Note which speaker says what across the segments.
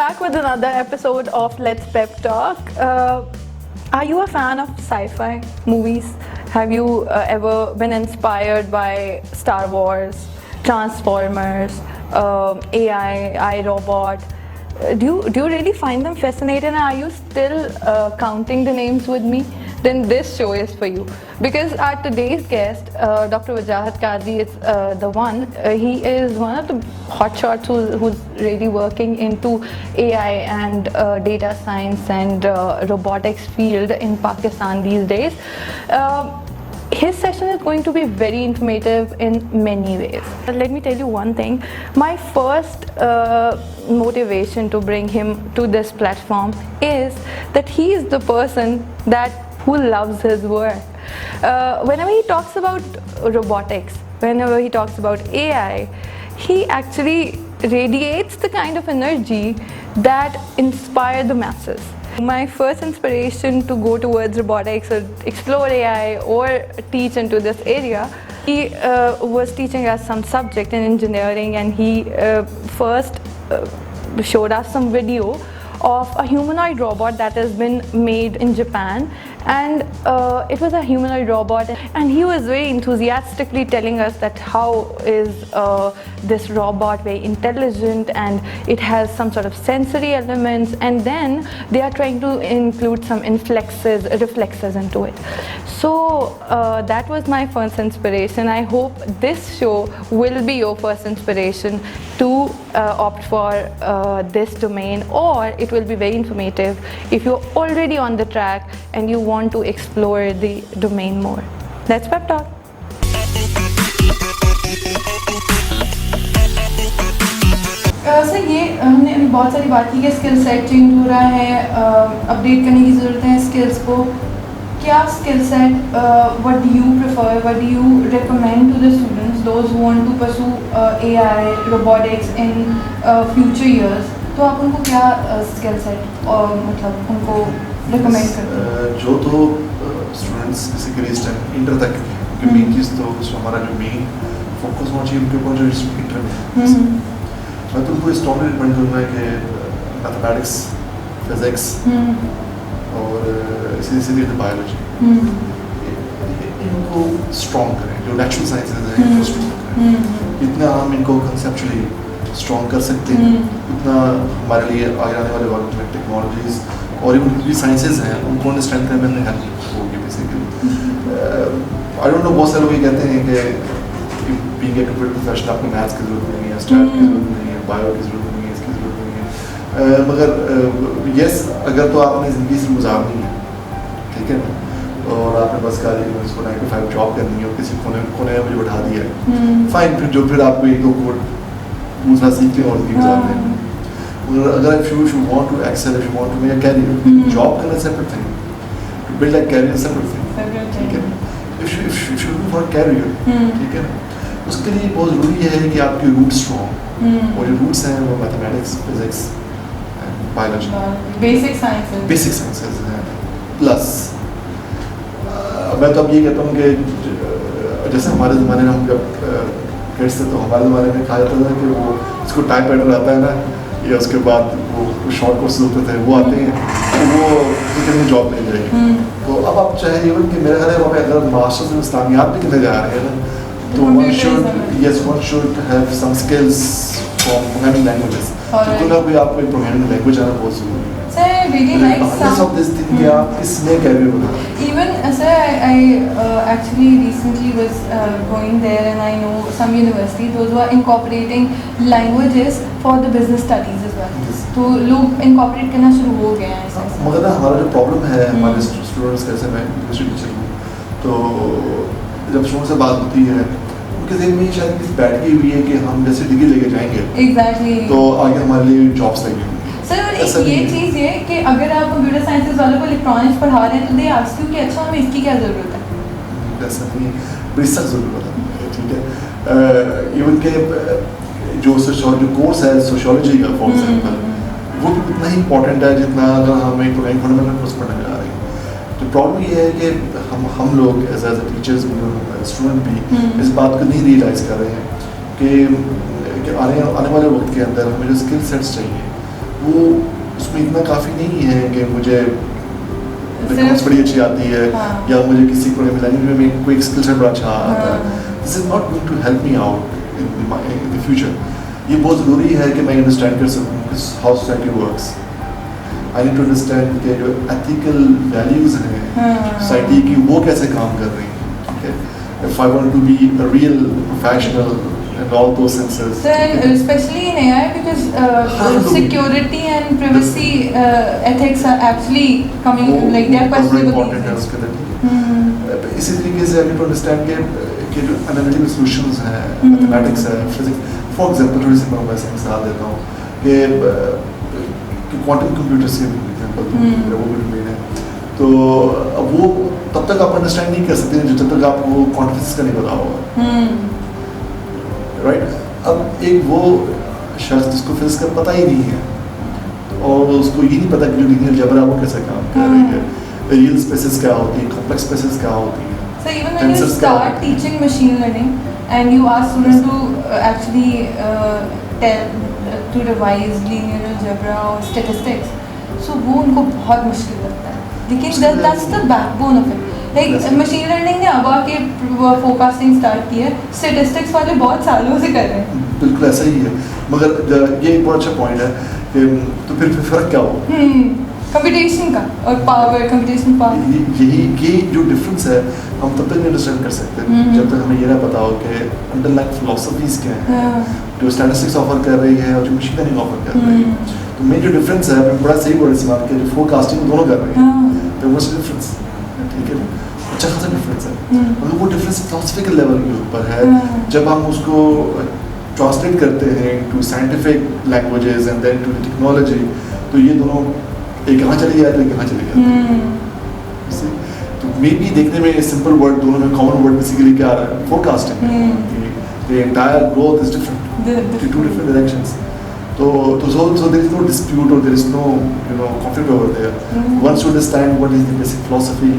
Speaker 1: back with another episode of Let's Pep Talk. Are you a fan of sci-fi movies? Have you ever been inspired by Star Wars, Transformers, AI, iRobot? Do you really find them fascinating? Are you still counting the names with me? Then this show is for you, because our today's guest, Dr. Wajahat Qazi, is the one. He is one of the hotshots who's really working into AI and data science and robotics field in Pakistan these days. His session is going to be very informative in many ways. Let me tell you one thing. My first motivation to bring him to this platform is that he is the person who loves his work. Whenever he talks about robotics, whenever he talks about AI, he actually radiates the kind of energy that inspires the masses. My first inspiration to go towards robotics or explore AI or teach into this area, he was teaching us some subject in engineering, and he first showed us some video of a humanoid robot that has been made in Japan, and it was a humanoid robot, and he was very enthusiastically telling us that how is this robot very intelligent and it has some sort of sensory elements, and then they are trying to include some reflexes into it. So that was my first inspiration. I hope this show will be your first inspiration to opt for this domain, or it will be very informative if you're already on the track and you want to explore the domain more. Let's pep talk. Sir ये हमने अभी बहुत सारी बात की कि skill set change हो रहा है, अपडेट करने की ज़रूरत है स्किल्स को. क्या skill set, what do you prefer, what do you recommend to the students, those who want to pursue AI, robotics in future years? तो आप उनको क्या स्किल सेट और मतलब उनको रिकमेंड करते हैं?
Speaker 2: जो तो स्टूडेंट्स बेसिकली इस टाइम इंटर तक, क्योंकि मेन चीज़ तो हमारा जो मेन फोकस होना चाहिए उनके ऊपर जो इंटर में, मैं तो उनको इस टॉप में डिपेंड करूँगा कि मैथमेटिक्स, फिजिक्स और इसी सीधे बायोलॉजी इनको स्ट्रॉन्ग करें. जो नेचुरल साइंसेज हैं इनको स्ट्रॉन्ग करें. जितना हम इनको कंसेप्चुअली स्ट्रॉन्ग कर सकते हैं उतना हमारे लिए आगे आने वाले वक्त में टेक्नोलॉजीज और इवन भी साइंसेज हैं उनको अंडरस्टैंड करने में हेल्प होगी बेसिकली. आई डोंट नो, बहुत सारे लोग ये कहते हैं कि बीइंग ए कंप्यूटर प्रोफेशनल आपको मैथ्स की जरूरत नहीं है, स्टैट की जरूरत नहीं है, बायो की जरूरत नहीं है, इसकी जरूरत नहीं है. मगर यस, अगर तो आपने ज़िंदगी से गुजारनी है, ठीक है ना, और आपने बस खाली इसको 9 to 5 जॉब करनी है और किसी कोने में मुझे बैठा दिया है, फाइन. फिर आपको एक दो कोड दूसरा सीखते हैं और ज़िंदगी गुजारते हैं. अगर if you want to excel, if you want to make a career, job करना separate thing, to build a career separate thing, ठीक है. If you look for a career, ठीक है ना, उसके लिए बहुत ज़रूरी है कि आपके रूट्स स्ट्रॉन्ग, और जो रूट्स हैं वो mathematics, physics, biology,
Speaker 1: basic sciences
Speaker 2: हैं. प्लस मैं तो अब ये कहता हूँ कि जैसे हमारे ज़माने में हम जब किड्स थे तो हमारे ज़माने में कहा जाता था कि वो इसको टाइप राइटर आता है ना, या उसके बाद वो शॉर्ट कोर्सेज होते थे वो आते हैं तो वो कितनी जॉब मिल जाएगी. तो अब आप चाहे इवन कि मेरे ख्याल है वहाँ पे अगर मास्टर्स में इस्लामियात भी कितने जा रहे हैं ना, तो one should have some skills from programming languages. तो ना कोई आपको programming language आना बहुत ज़रूरी है.
Speaker 1: Sir, I really like some
Speaker 2: of this thing कि आप इसमें कैरियर बना.
Speaker 1: Even sir, I actually recently was going there, and I know some universities those who are incorporating languages for the business studies as well. तो लोग incorporate करना शुरू हो गए हैं ऐसे.
Speaker 2: मगर ना हमारा जो प्रॉब्लम है हमारे स्टूडेंट्स कैसे, मैं यूनिवर्सिटी टीचर हूँ, तो जब स्टूडेंट से बात होती है उनके ज़हन में शायद किसी बैठ गई हुई है कि हम जैसे डिग्री लेके जाएंगे
Speaker 1: exactly.
Speaker 2: तो आगे हमारे लिए जॉब्स लगेंगी.
Speaker 1: सर और एक ये चीज़ ये कि अगर आप कंप्यूटर साइंसेज वालों को इलेक्ट्रॉनिक्स पढ़ा रहे हैं तो दे आस्क यू कि अच्छा हमें इसकी क्या ज़रूरत है.
Speaker 2: ऐसा नहीं, बड़ी सख्त ज़रूरत है, ठीक है. इवन के जो कोर्स है सोशियोलॉजी का फॉर एग्जाम्पल, वो भी उतना ही इंपॉर्टेंट है जितना अगर हम एक प्रोग्रामिंग फंडामेंटल कोर्स पढ़ने जा रहे हैं. तो प्रॉब्लम ये है कि हम लोग एज ए टीचर्स स्टूडेंट भी इस बात को नहीं रियलाइज़ कर रहे हैं कि आने वाले वक्त के अंदर हमें जो स्किल सेट्स चाहिए वो उसमें इतना काफ़ी नहीं है कि मुझे बिकॉज बड़ी अच्छी आती है या मुझे किसी प्रोग्रामिंग लैंग्वेज में कोई स्किल सेट बड़ा अच्छा आता है. This is not going to help me out in the future. ये बहुत ज़रूरी है कि मैं अंडरस्टैंड कर सकूँ कि how society works. I need to understand कि जो एथिकल वैल्यूज़ हैं सोसाइटी की वो कैसे काम कर रही हैं. ठीक है. If I want to be a real professional in all those senses.
Speaker 3: Then, especially in AI, because security and privacy ethics are actually coming, like they are questionable these days.
Speaker 2: इसी तरीके से I need to understand कि जो analytical solutions हैं, mathematics है, physics. For example, थोड़ी सी मैं वैसे मिसाल देता हूँ कि quantum computers के example वो भी main है. तो अब वो तब तक आप अंडरस्टैंड नहीं कर सकते जब तक आपको कॉन्फिडेंस का नहीं पता होगा. राइट. अब एक वो शख्स जिसको फिजिक्स का पता ही नहीं है और उसको ये नहीं पता कि जो लीनियर अलजेब्रा वो कैसे काम कर रही है, रियल स्पेसेस क्या होती है, कॉम्प्लेक्स स्पेसेस क्या होती है.
Speaker 3: So even when you start teaching machine learning and you ask students to actually to revise linear algebra or statistics, so वो उनको बहुत मुश्किल लगता है. लेकिन that's the backbone of it. Like machine learning ने अब आके forecasting start की है, statistics वाले बहुत सालों से कर रहे हैं.
Speaker 2: बिल्कुल ऐसा ही है. मगर ये एक बहुत अच्छा पॉइंट है कि तो फिर फ़र्क क्या हो
Speaker 3: कंप्यूटेशन का और पावर, कंप्यूटेशन पावर.
Speaker 2: यही जो डिफरेंस है हम तब तक नहीं अंडरस्टैंड कर सकते जब तक हमें ये ना पता हो कि अंडरलाइंग फिलॉसफीज क्या हैं जो स्टैटिस्टिक्स ऑफर कर रही है और जो मशीन लर्निंग ऑफर कर रही है. तो मेन जो डिफरेंस है मैं बड़ा सही वर्ड इस्तेमाल किया, जो फोरकास्टिंग दोनों कर रहे हैं. तो वो डिफरेंस ठीक है, अच्छा खासा डिफरेंस है. मगर वो डिफरेंस फिलोसफिकल लेवल के ऊपर है. जब हम उसको ट्रांसलेट करते हैं to scientific languages and then to technology, तो ये दोनों एक यहाँ चली जाती है, कहाँ चली जाती है. तो मे बी देखने में सिंपल वर्ड, दोनों में कॉमन वर्ड बेसिकली क्या आ रहा है, forecasting. The entire growth is different, two different directions. So there is no dispute or there is no conflict over there. Once you understand what is the basic philosophy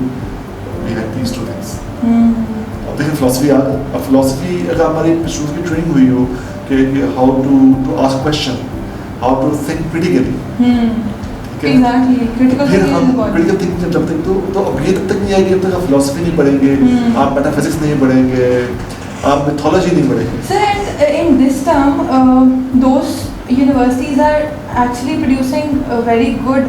Speaker 2: behind these two things. अब देखिए philosophy अगर हमारी students की training हुई हो कि how to ask question, how to think critically.
Speaker 3: Exactly.
Speaker 2: फिर हम critical thinking जब तक तो अब ये तब तक नहीं आएगी जब तक आप philosophy नहीं पढ़ेंगे, आप metaphysics नहीं पढ़ेंगे, आप mythology नहीं पढ़ेंगे.
Speaker 3: Sir, and in this term, those universities are actually producing very good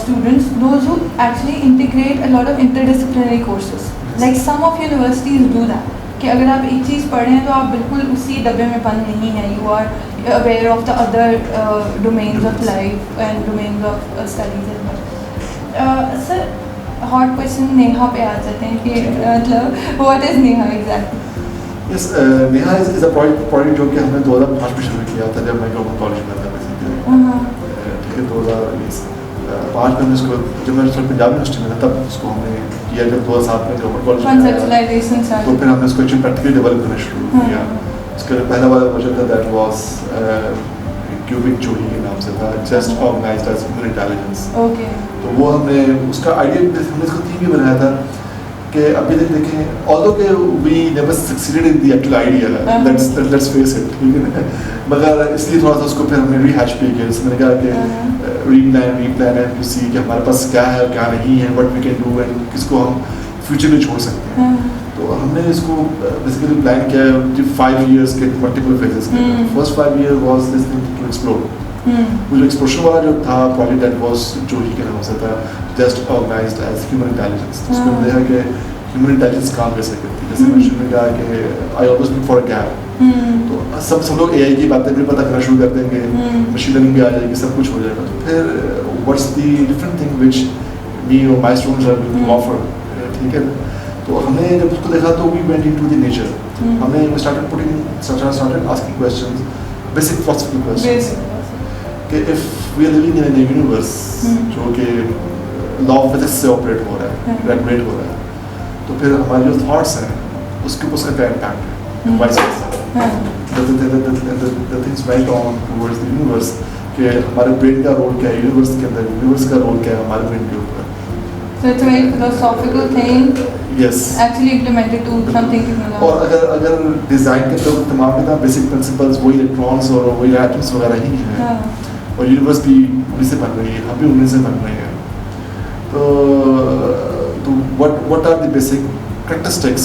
Speaker 3: students, those who actually integrate a lot of interdisciplinary courses. Like some of universities do that. कि अगर आप एक चीज़ पढ़ें तो आप बिल्कुल उसी डब्बे में बंद नहीं हैं. You are aware of the other domains of life and domains of studies as well. Sir, hot question Neha पे आ जाते हैं कि मतलब what is Neha exactly?
Speaker 2: Yes, Neha is a project जो कि हमने 2005 में शुरू किया था जब मैं गवर्नमेंट कॉलेज में था बेसिकली. ठीक है, 2005 में इसको जब मैं पंजाब यूनिवर्सिटी में था तब इसको हमने किया. जब 2007 में गवर्नमेंट कॉलेज में तो फिर हमने इसको एक्चुअली प्रैक्टिकली डेवलप करना शुरू किया. इसका पहला वाला वर्जन था दैट वाज क्यूबिक जोही के नाम से था, just organized as human intelligence. तो वो हमने उसका आइडिया हमने इसको थीम भी बनाया था कि अभी तक देखें ऑल्दो के we never succeeded in the actual idea, let's face it. ठीक है ना, मगर इसलिए थोड़ा सा उसको फिर हमने रीहैश भी किया. जैसे मैंने कहा कि रीप्लान एंड टू सी कि हमारे पास क्या है और क्या नहीं है, what we can do and किसको हम फ्यूचर में छोड़ सकते हैं. तो हमने इसको बेसिकली प्लान किया है 5 years के मल्टीपल फेजेस के. First 5 years was this thing to explore. वो जो एक्सप्लोरेशन वाला जो था प्रोजेक्ट दैट वाज जो ही के नाम से था, just organized as human intelligence. उसमें हमने देखा कि ह्यूमन इंटेलिजेंस काम कैसे करती है. जैसे मैं शुरू में कहा कि I always look for a gap. तो सब लोग एआई की बातें भी पता करना शुरू कर देंगे, मशीन लर्निंग भी आ जाएगी, सब कुछ हो जाएगा. तो फिर what's the different thing which me और my students are going to offer. ठीक है, तो हमने जब उसको देखा तो we went into the nature. हमने started asking questions, basic philosophical questions कि if we are living in a universe जो कि लॉ ऑफ फिजिक्स से ऑपरेट हो रहा है, रेगुलेट हो रहा है, तो फिर हमारे जो थॉट्स हैं उसके ऊपर उसका क्या इम्पैक्ट है, vice versa. The things went on towards the universe कि हमारे ब्रेन का रोल क्या है यूनिवर्स के अंदर, यूनिवर्स का रोल क्या है हमारे ब्रेन के ऊपर.
Speaker 3: So it's a very philosophical thing.
Speaker 2: Yes.
Speaker 3: Actually implemented to something technological.
Speaker 2: और अगर डिज़ाइन के तो तमाम के तमाम बेसिक प्रिंसिपल्स वही इलेक्ट्रॉन्स और वही एटम्स वगैरह ही हैं. और यूनिवर्सिटी उन्हीं से बन रही है, हम भी उन्हीं से बन रहे हैं. तो what are the basic characteristics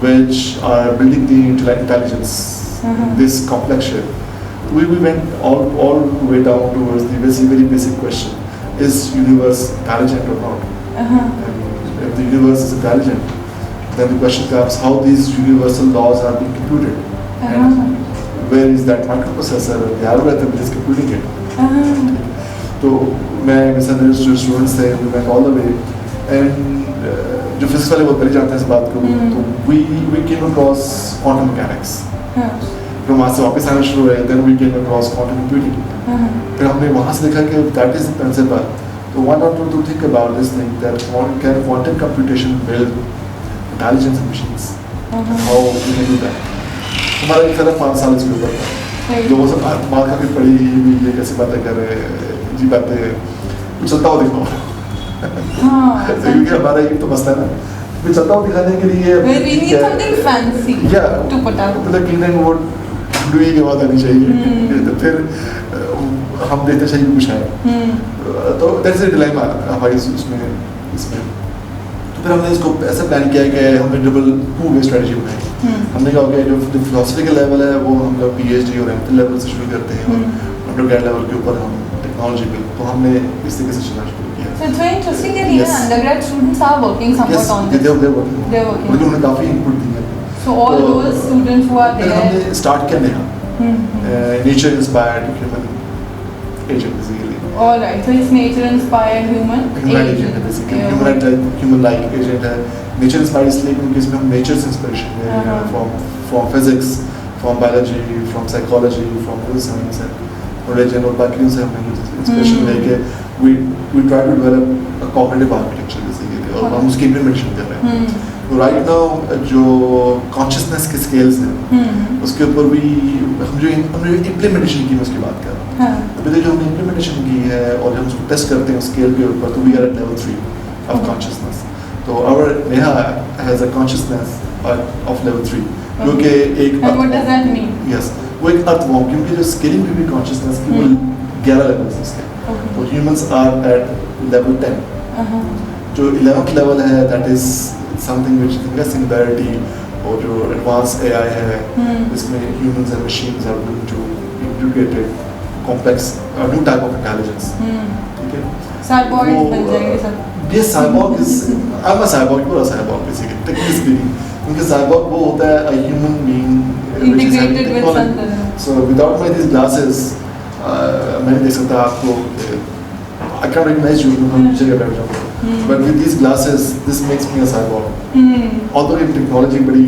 Speaker 2: which are building the intelligence in this complex shape? We went all the way down towards the very basic question: is universe intelligent or not? And if the universe is intelligent, then the question comes how these universal laws are being computed, and where is that microprocessor, the algorithm that is computing it. So मैं मेरे साथ जो students थे we went all the way, and जो physics वाले बहुत पहले जानते हैं इस बात को, तो we came across quantum mechanics. फिर वहाँ से वापस आना शुरू हुए, then we came across quantum computing. फिर हमने वहाँ से देखा कि that is the principle. So why not to think about this thing that can quantum computation build intelligence in machines? How we can do that? हमारा एक तरफ 5 साल इसके ऊपर था. लोगों से बात काफ़ी पड़ी, ये कैसे बातें कर रहे हैं, जी बातें कुछ चलता हो देखो. क्योंकि हमारा एक तो मसला है ना, कुछ चलता हो दिखाने के लिए.
Speaker 3: We need something fancy to put out.
Speaker 2: मतलब क्लीनिंग वो डुई की बात आनी चाहिए. तो फिर हम देखते चाहिए कुछ है. तो दैट्स अ डिलेमा हमारी इसमें. तो फिर हमने इसको ऐसा प्लान किया कि हमने डबल 2-वे स्ट्रेटजी बनाई. हमने कहा कि जो फिलोसफिकल लेवल है वो हम लोग PhD और MPhil लेवल से शुरू करते हैं, और अंडरग्रेड लेवल के ऊपर हम टेक्नोलॉजी पे, तो हमने इस तरीके से चलना शुरू किया.
Speaker 3: So it's very interesting that even undergrad students are working somewhat on this.
Speaker 2: They're working.
Speaker 3: They're working.
Speaker 2: उनको हमने काफ़ी इनपुट दी है.
Speaker 3: So all those students who are
Speaker 2: फिर
Speaker 3: there.
Speaker 2: हमने स्टार्ट किया नया nature inspired human agent basically.
Speaker 3: All right. So it's nature inspired human
Speaker 2: agent है basically. Human like agent है. नेचर इंस्पायर्ड इसलिए क्योंकि इसमें हम नेचर से इंस्पिरेशन ले रहे हैं, from physics, from biology, from psychology, from science and religion, और बाकी से हमने इंस्पिरेशन लेके we try to develop a cognitive architecture basically, और हम उसकी implementation कर रहे हैं. तो right now जो consciousness के scales हैं, उसके ऊपर भी हमने implementation की, मैं उसकी बात कर रहा हूँ. अभी जो हमने implementation की है और हम उसको टेस्ट करते हैं scale के ऊपर, तो we are at level 3 of consciousness. तो our Neha has a consciousness of level 3, जो कि एक.
Speaker 3: And what does that mean?
Speaker 2: Yes, वो एक अर्थवॉर्म, क्योंकि जो स्केलिंग भी consciousness की वो 11 levels है. तो humans are at level 10. जो 11th level है, that is something which is singularity, और जो advanced AI है, इसमें humans and machines are going to be integrated, complex, a new type of intelligence. ठीक है?
Speaker 3: Cyborg बन जाएंगे सब.
Speaker 2: Yes, cyborg is. I'm a cyborg, पूरा cyborg basically. Technically speaking, क्योंकि cyborg वो होता है a human being which is having
Speaker 3: Integrated with
Speaker 2: technology.
Speaker 3: something.
Speaker 2: So without my these glasses, मैंने देख सकता आपको. I can't recognize you because I'm picture बैठ जाऊँगा. But with these glasses, this makes me a cyborg. Although ये technology बड़ी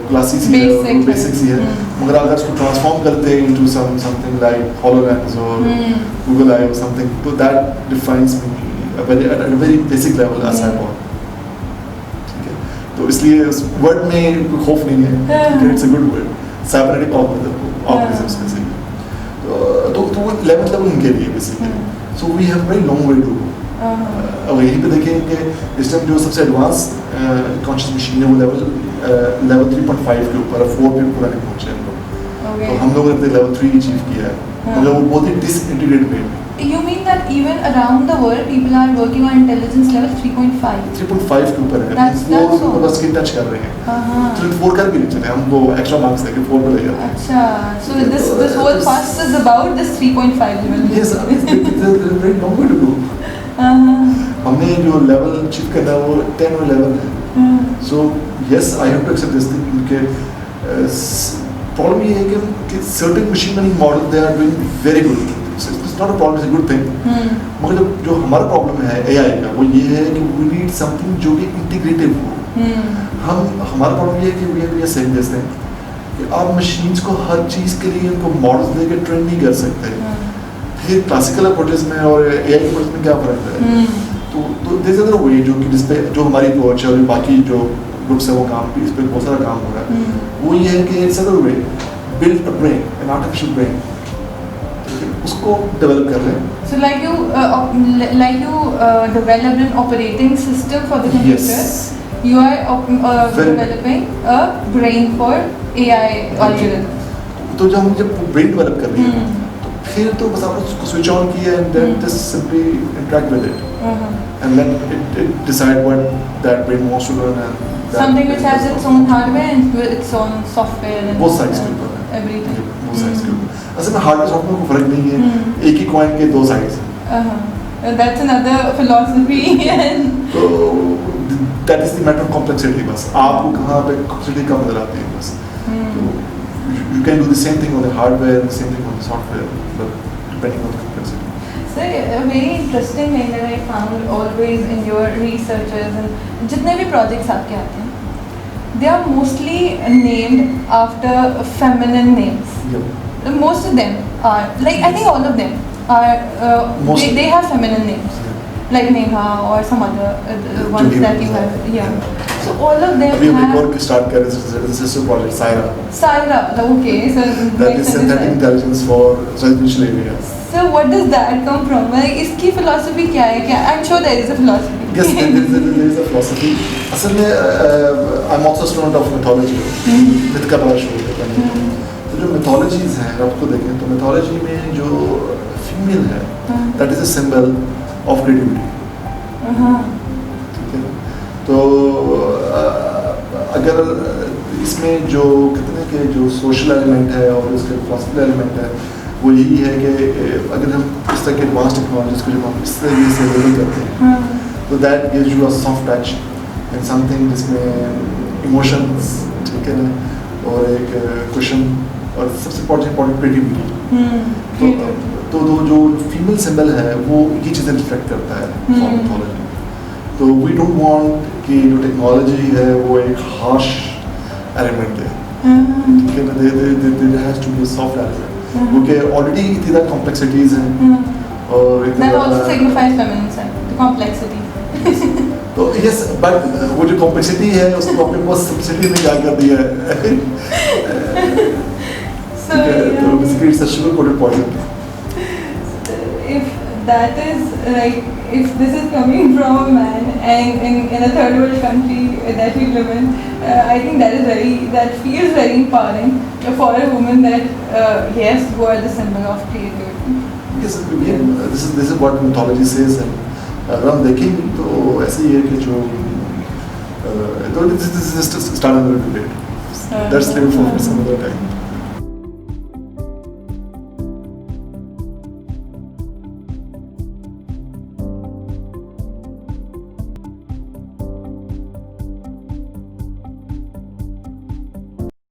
Speaker 2: classy सी है, basic सी है, मगर अगर इसको ट्रांसफॉर्म करते हैं into something like HoloLens or Google Eye or something, तो that defines me at a very basic level as cyborg. ठीक है? तो इसलिए उस वर्ड में कोई खौफ नहीं है. It's a good word. Cybernetic organisms basically. तो वो लेवल उनके लिए basically. So we have very long way to go. और यहीं पे देखें कि इस टाइम जो सबसे एडवांस कॉन्शियस मशीन है वो लेवल 3.5 के ऊपर 4 पे पूरा नहीं पहुंचे हम लोग. तो हम लोगों ने लेवल 3 अचीव किया है, मगर वो बहुत ही डिसइंटीग्रेटेड वे में.
Speaker 3: You mean that even around the world people are working on intelligence level 3.5?
Speaker 2: 3.5 के ऊपर है. 4 को बस के टच कर रहे हैं. 4 कर भी नहीं चले, हमको एक्स्ट्रा मार्क्स देके 4 पे ले जाते हैं.
Speaker 3: अच्छा, so this whole fuss is about this 3.5 level.
Speaker 2: Yes, there's a very long way to go. हमने जो लेवल अचीव करना है वो 10 और 11 है. So yes, I have to accept this thing. क्योंकि प्रॉब्लम ये है कि certain machine learning model they are doing very good. It's not a problem, it's a good thing. मगर जो हमारा प्रॉब्लम है AI का वो ये है कि we need something जो कि इंटीग्रेटिव हो. हमारा प्रॉब्लम ये है कि we are saying this thing कि आप मशीन्स को हर चीज़ के लिए उनको मॉडल्स देके ट्रेन नहीं कर सकते. फिर क्लासिकल अप्रोचेस में और AI अप्रोच में क्या फ़र्क है? तो दिस इज वे जो कि जिस पे जो हमारी अप्रोच है और बाकी जो ग्रुप्स है वो काम इस पे बहुत सारा काम हो रहा है. वो ये है कि it's other way build a brain, an artificial brain, उसको डेवलप कर लें.
Speaker 3: So like you developed an operating system for the computer.
Speaker 2: Yes.
Speaker 3: You are developing a brain for AI algorithm.
Speaker 2: तो जब हम ब्रेन डेवलप कर रहे हैं तो फिर तो बस आपने उसको स्विच ऑन किया and then just simply interact with it and let it decide what that brain wants to learn and
Speaker 3: something which has its own hardware and its own software and
Speaker 2: both sides के ऊपर है
Speaker 3: everything.
Speaker 2: both sides के ऊपर असल में hardware software को फर्क नहीं है एक ही कॉइन के दो साइड्स हैं
Speaker 3: That's another philosophy and
Speaker 2: तो that is the matter of complexity बस आपको कहाँ पे कॉम्प्लेक्सिटी कम नजर आती है बस तो you can do the same thing on the hardware the same thing on the software but depending on the complexity.
Speaker 3: So a very interesting thing that I found always in your researches and जितने भी projects आपके आते हैं they are mostly named after feminine names.
Speaker 2: Yep.
Speaker 3: Most of them are like I think all of them are they have feminine names. Like Neha or some other ones that you have. Yeah. So all of them
Speaker 2: अभी हम
Speaker 3: have.
Speaker 2: एक और start कर रहे हैं sister project Saira.
Speaker 3: Saira, okay. So
Speaker 2: That is synthetic intelligence for residential areas.
Speaker 3: So what does that come from? Like इसकी philosophy क्या है? क्या? I'm sure there is a philosophy.
Speaker 2: Yes, there is a philosophy. असल में I'm also a student of mythology. myth का बड़ा शौक है करने का. तो जो mythologies हैं आपको देखें तो mythology में जो female है that is a symbol of creativity. ठीक है तो अगर इसमें जो कितने के जो सोशल एलिमेंट है और उसके फिलोसफिकल एलिमेंट है वो यही है कि अगर हम इस तरह के एडवांस टेक्नोलॉजीज को जब हम इस तरीके से लेवल करते हैं तो that gives you a soft touch and something जिसमें इमोशंस ठीक है ना और एक क्वेश्चन और सबसे इम्पोर्टेंट क्रिएटिविटी तो जो फीमेल सिंबल है वो ये चीज़ें रिफ्लेक्ट करता है फॉर मिथोलॉजी तो वी डोंट वांट कि जो टेक्नोलॉजी है वो एक हार्श एलिमेंट है ठीक है ना there has to be a soft element क्योंकि ऑलरेडी इतनी ज़्यादा कॉम्प्लेक्सिटीज हैं और
Speaker 3: that also signifies feminine side, the complexity.
Speaker 2: तो यस बट वो जो कॉम्प्लेक्सिटी है उसको आपने बहुत सिंपलिसिटी में क्या कर दिया है
Speaker 3: So
Speaker 2: तो basically it's a sugar coated poison
Speaker 3: if that is like if this is coming from a man and in a third world country that we live in, I think that feels very empowering for a woman that yes, you are the symbol of creativity.
Speaker 2: Yes, again, this is what mythology says and अगर हम देखेंगे तो ऐसे ही है कि जो तो this is just a start another debate. That's still for some other time.